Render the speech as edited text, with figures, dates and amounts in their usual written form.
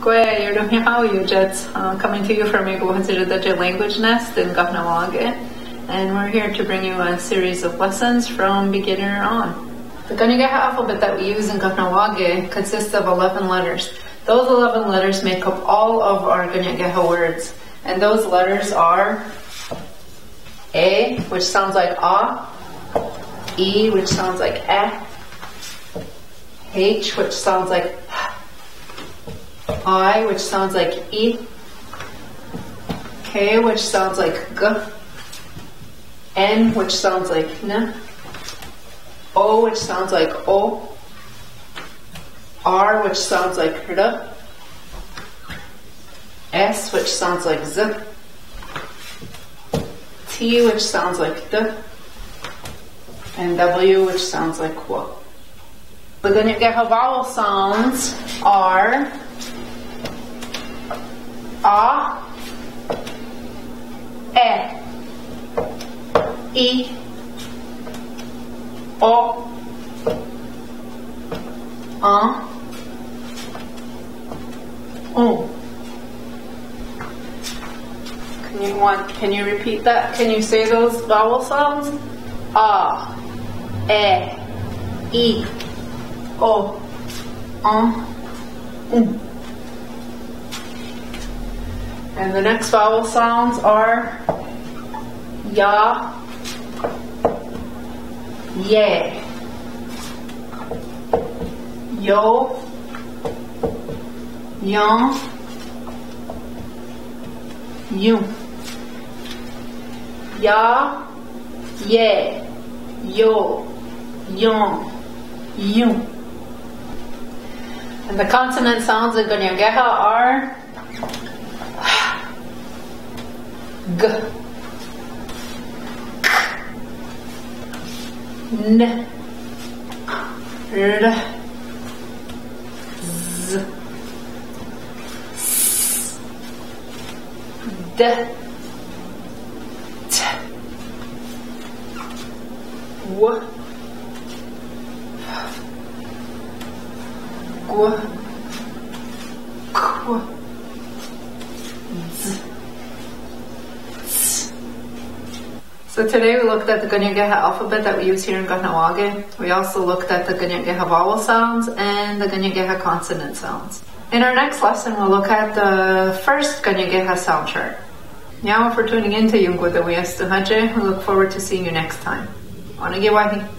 Ionkwateweienhstonhátie, coming to you from Iakwahwatsiratatie language nest in Iakwahwatsiratatie, and we're here to bring you a series of lessons from beginner on. The Kanien'kéha alphabet that we use in Iakwahwatsiratatie consists of 11 letters. Those 11 letters make up all of our Kanien'kéha words, and those letters are A, which sounds like A, E, which sounds like E, H, which sounds like H, I, which sounds like I, K, which sounds like G, N, which sounds like N, O, which sounds like O, R, which sounds like R, S, which sounds like Z, T, which sounds like D, and W, which sounds like W. The Kanien'kéha vowel sounds are A, E, I, O, U. Can you repeat that? Can you say those vowel sounds? A, E, I, O, U. And the next vowel sounds are Ya, Ye, Yo, Yon, Yu. Ya, Ye, Yo, Yon, Yu. And the consonant sounds in Kanien'kéha are G, K, N, R, Z, S, D, T, W, G, K, Z. So today we looked at the Kanien'kéha alphabet that we use here in Iakwahwatsiratatie. We also looked at the Kanien'kéha vowel sounds and the Kanien'kéha consonant sounds. In our next lesson we'll look at the first Kanien'kéha sound chart. Now for tuning in to Ionkwateweienhstonhátie, we look forward to seeing you next time. Ionkwateweienhstonhátie.